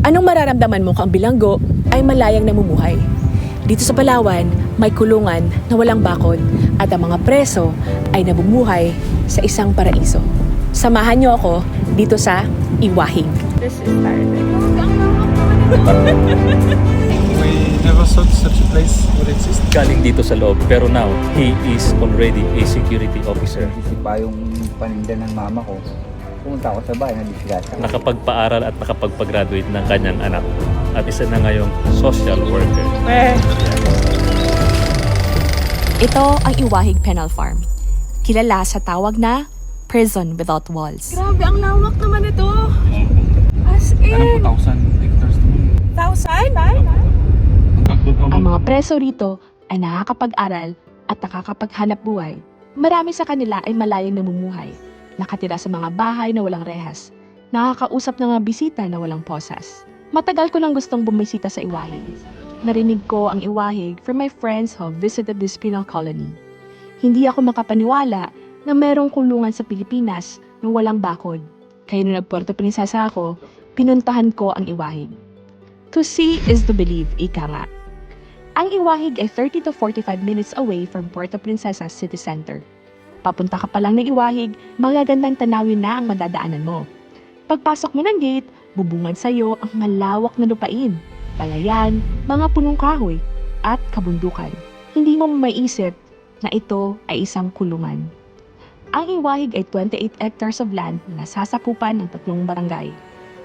Anong mararamdaman mo kung ang bilanggo ay malayang namumuhay? Dito sa Palawan, may kulungan na walang bakod at ang mga preso ay namumuhay sa isang paraiso. Samahan niyo ako dito sa Iwahig. This is Saturday. We never thought such a place would exist. Galing dito sa loob, pero now, he is already a security officer. Isipa yung paninda ng mama ko. Pumunta ako sa bahay, nabisgata. Nakapagpaaral at nakapagpag-graduate ng kanyang anak. At isa na ngayong social worker. Ito ang Iwahig Penal Farm. Kilala sa tawag na Prison Without Walls. Grabe, ang lawak naman ito. As in, 1,000 hectares naman. 1,000? Ang mga preso rito ay nakakapag-aral at nakakapaghanap buhay. Marami sa kanila ay malayang namumuhay. Nakatira sa mga bahay na walang rehas. Nakakausap ng mga bisita na walang posas. Matagal ko lang gustong bumisita sa Iwahig. Narinig ko ang Iwahig from my friends who visited this penal colony. Hindi ako makapaniwala na merong kulungan sa Pilipinas na walang bakod. Kaya nung nag-Puerto Princesa ako, pinuntahan ko ang Iwahig. To see is to believe, ika nga. Ang Iwahig ay 30 to 45 minutes away from Puerto Princesa City Center. Papunta ka pa lang ng Iwahig, magagandang tanawin na ang madadaanan mo. Pagpasok mo ng gate, bubungad sa'yo ang malawak na lupain, palayan, mga punong kahoy, at kabundukan. Hindi mo maiisip na ito ay isang kulungan. Ang Iwahig ay 28 hectares of land na nasasakupan ng 3 barangay.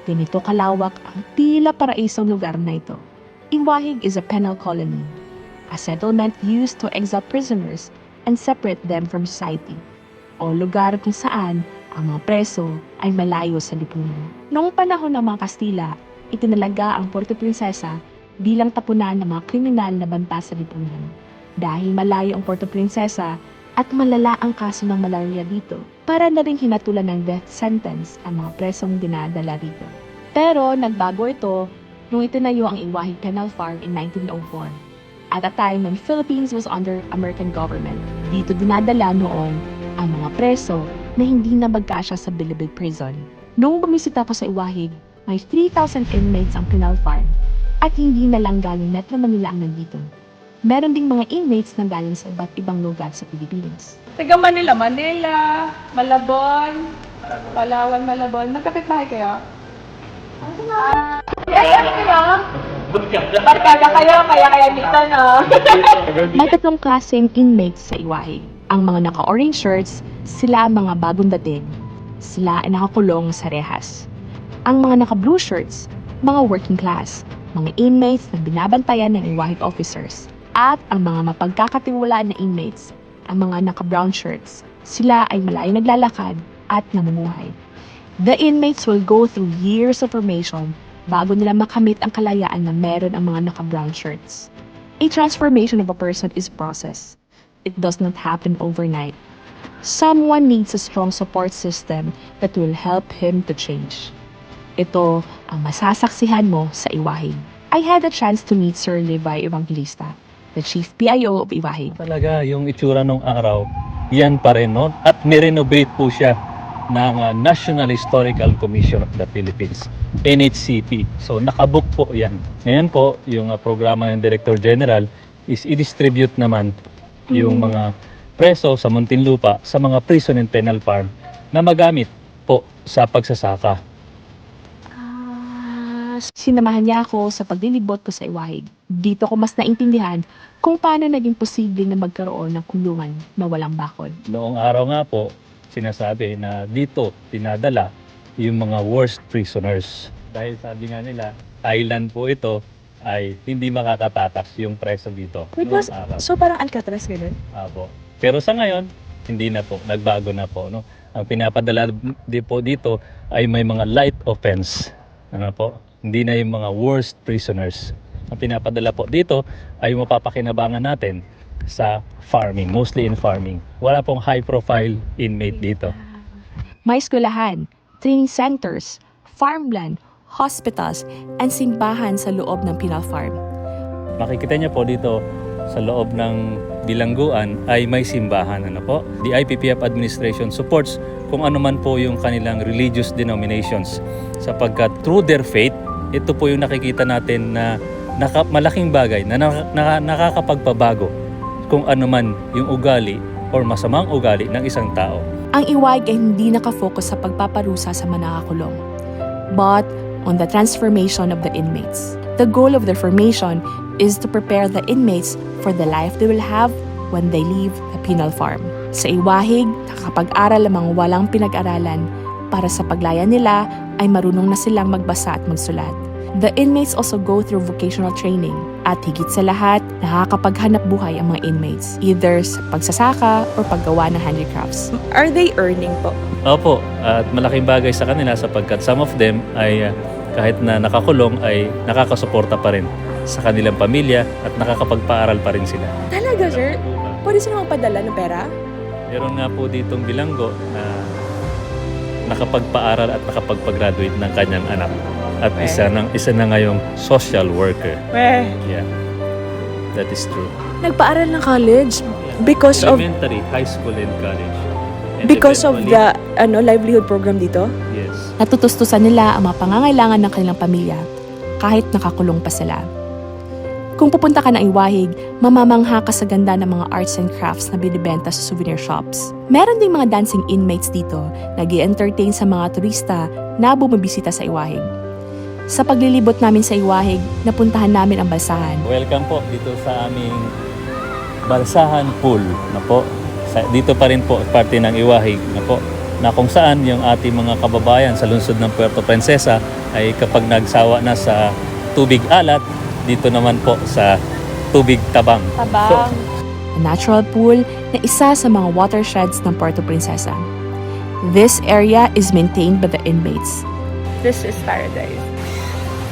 Ganito kalawak ang tila paraisong lugar na ito. Iwahig is a penal colony, a settlement used to exile prisoners and separate them from society, o lugar kung saan ang mga preso ay malayo sa lipunan. Noong panahon ng mga Kastila, itinalaga ang Puerto Princesa bilang tapunan ng mga kriminal na banta sa lipunan. Dahil malayo ang Puerto Princesa at malala ang kaso ng malaria dito, para na rin hinatulan ng death sentence ang mga presong dinadala rito. Pero nagbago ito nung itinayo ang Iwahig Penal Farm in 1904. At a time when Philippines was under American government. Dito dinadala noon ang mga preso na hindi na magkasya sa Bilibid Prison. Noong bumisita ko sa Iwahig, may 3,000 inmates ang penal farm at hindi na lang galing Metro Manila ang nandito. Meron ding mga inmates na galing sa iba't ibang lugar sa Pilipinas. Taga Manila, Malabon, Palawan, Malabon. Magkapit-bahay kayo? Barkada kayo, kaya dito, no? May 3 klaseng inmates sa Iwahig. Ang mga naka-orange shirts, sila ang mga bagong dating. Sila ay nakakulong sa rehas. Ang mga naka-blue shirts, mga working class, mga inmates na binabantayan ng Iwahig officers. At ang mga mapagkakatiwalaan na inmates, ang mga naka-brown shirts, sila ay malayong naglalakad at namumuhay. The inmates will go through years of formation bago nila makamit ang kalayaan na meron ang mga naka-brown shirts. A transformation of a person is a process. It does not happen overnight. Someone needs a strong support system that will help him to change. Ito ang masasaksihan mo sa Iwahig. I had a chance to meet Sir Levi Evangelista, the Chief PIO of Iwahig. Talaga, yung itsura nung araw, yan pa rin, no? At nirenovate po siya ng National Historical Commission of the Philippines, NHCP. So, nakabook po yan. Ngayon po, yung programa ng Director General is i-distribute naman yung mga preso sa Muntinlupa sa mga prison and penal farm na magamit po sa pagsasaka. Sinamahan niya ako sa paglilibot ko sa Iwahig. Dito ko mas naintindihan kung paano naging posible na magkaroon ng kulungan na walang bakod. Noong araw nga po, sinasabi na dito tinadala yung mga worst prisoners. Dahil sabi nga nila, island po ito ay hindi makakatakas yung preso dito. Noong araw. So parang Alcatraz ganun? Apo. Pero sa ngayon, hindi na po. Nagbago na po. No? Ang pinapadala po dito ay may mga light offense. Ano po? Hindi na yung mga worst prisoners. Ang pinapadala po dito ay mapapakinabangan natin sa farming, mostly in farming. Wala pong high-profile inmate dito. May eskwelahan, training centers, farmland, hospitals, and simbahan sa loob ng penal farm. Makikita niyo po dito sa loob ng bilangguan ay may simbahan. Ano po? The IPPF administration supports kung ano man po yung kanilang religious denominations sapagkat through their faith ito po yung nakikita natin na malaking bagay na nakakapagpabago kung ano man yung ugali or masamang ugali ng isang tao. Ang iwahig ay hindi nakafocus sa pagpaparusa sa mga nakakulong, but on the transformation of the inmates. The goal of the formation is to prepare the inmates for the life they will have when they leave the penal farm. Sa iwahig, nakakapag-aral ang mga walang pinag-aralan para sa paglaya nila ay marunong na silang magbasa at magsulat. The inmates also go through vocational training at higit sa lahat, nakakapaghanap buhay ang mga inmates either sa pagsasaka or paggawa ng handicrafts. Are they earning po? Opo, at malaking bagay sa kanila sapagkat some of them ay kahit na nakakulong ay nakakasuporta pa rin sa kanilang pamilya at nakakapagpaaral pa rin sila. Talaga, sir? Pwede silang magpadala ng pera? Meron nga po ditong bilanggo na nakapagpaaral at nakapagpag-graduate ng kanyang anak. At isa na ngayong social worker. Yeah, that is true. Nagpaaral ng college because of Elementary, high school, and college. And because of eventually- the livelihood program dito? Yes. Natutustusan nila ang mga pangangailangan ng kanilang pamilya kahit nakakulong pa sila. Kung pupunta ka ng Iwahig, mamamangha ka sa ganda ng mga arts and crafts na binibenta sa souvenir shops. Meron ding mga dancing inmates dito na nag-i-entertain sa mga turista na bumibisita sa Iwahig. Sa paglilibot namin sa Iwahig, napuntahan namin ang balsahan. Welcome po dito sa aming Balsahan Pool na po. Dito pa rin po parte ng Iwahig na po, na kung saan yung ating mga kababayan sa lungsod ng Puerto Princesa ay kapag nagsawa na sa tubig alat, dito naman po sa tubig tabang. Tabang. A natural pool na isa sa mga watersheds ng Puerto Princesa. This area is maintained by the inmates. This is paradise.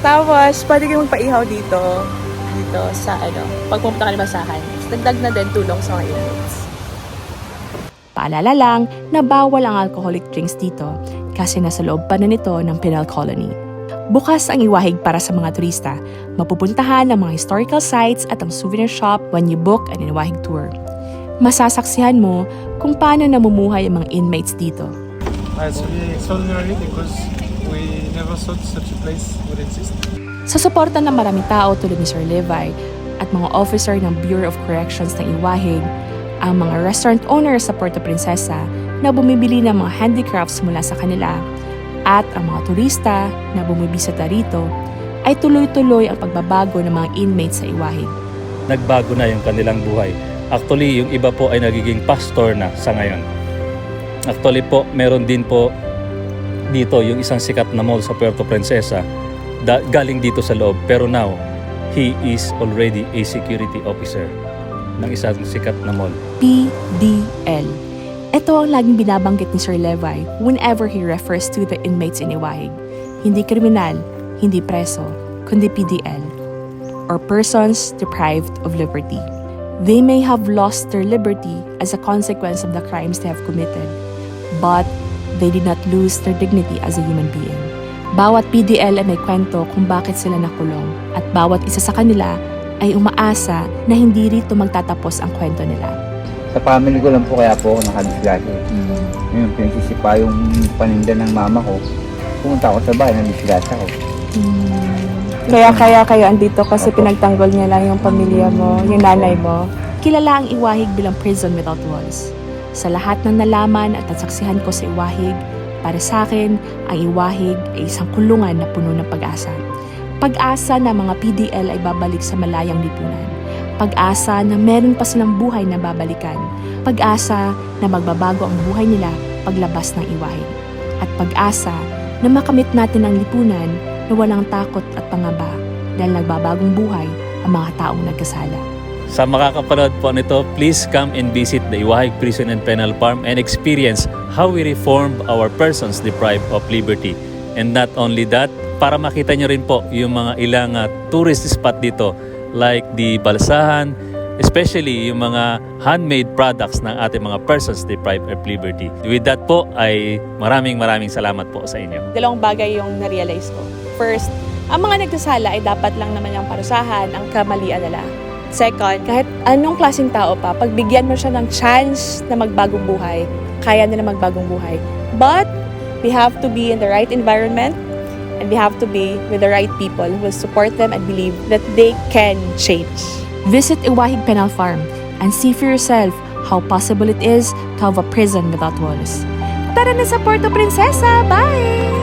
Tapos, pwede kayong magpaihaw dito sa pag pumunta ka ng basahan. Dagdag na din tulong sa mga inmates. Paalala lang na bawal ang alcoholic drinks dito kasi nasa loob pa na nito ng penal colony. Bukas ang Iwahig para sa mga turista. Mapupuntahan ang mga historical sites at ang souvenir shop when you book an Iwahig tour. Masasaksihan mo kung paano namumuhay ang mga inmates dito. It's really extraordinary because we never thought such a place would exist. Sa suporta ng maraming tao tulad ni Sir Levi at mga officer ng Bureau of Corrections ng Iwahig, ang mga restaurant owners sa Puerto Princesa na bumibili ng mga handicrafts mula sa kanila at ang mga turista na bumibisita rito ay tuloy-tuloy ang pagbabago ng mga inmates sa Iwahig. Nagbago na yung kanilang buhay. Actually, yung iba po ay nagiging pastor na sa ngayon. Actually po, meron din po dito yung isang sikat na mall sa Puerto Princesa, galing dito sa loob. Pero now, he is already a security officer ng isang sikat na mall. PDL. Ito ang laging binabanggit ni Sir Levi whenever he refers to the inmates in Iwahig. Hindi kriminal, hindi preso, kundi PDL, or persons deprived of liberty. They may have lost their liberty as a consequence of the crimes they have committed, but they did not lose their dignity as a human being. Bawat PDL ay may kwento kung bakit sila nakulong at bawat isa sa kanila ay umaasa na hindi rito magtatapos ang kwento nila. Sa family ko lang po kaya po ako nakadisgrasya. Ngayon, pinagsisipa yung paninda ng mama ko. Pumunta ako sa bahay, nadisgrasya ko. Kaya kayo andito kasi Opo. pinagtanggol niya lang yung pamilya mo, yung nanay mo. Kilala ang Iwahig bilang prison without walls. Sa lahat ng nalaman at nasaksihan ko sa Iwahig, para sa akin, ang Iwahig ay isang kulungan na puno ng pag-asa. Pag-asa na mga PDL ay babalik sa malayang lipunan. Pag-asa na meron pa silang buhay na babalikan. Pag-asa na magbabago ang buhay nila paglabas ng Iwahig. At pag-asa na makamit natin ang lipunan na walang takot at pangamba dahil nagbabagong buhay ang mga taong nagkasala. Sa makakapanood po nito, please come and visit the Iwahig Prison and Penal Farm and experience how we reformed our persons deprived of liberty. And not only that, para makita nyo rin po yung mga ilang tourist spot dito like the Balsahan, especially yung mga handmade products ng ating mga persons deprived of liberty. With that po ay maraming salamat po sa inyo. Dalawang bagay yung na-realize ko. First, ang mga nagkasala ay dapat lang naman yung parusahan ang kamalian nila. Second, kahit anong klaseng tao pa, pagbigyan mo siya ng chance na magbagong buhay, kaya nila magbagong buhay. But, we have to be in the right environment And they have to be with the right people who will support them and believe that they can change. Visit Iwahig Penal Farm and see for yourself how possible it is to have a prison without walls. Tara na sa Puerto Princesa! Bye!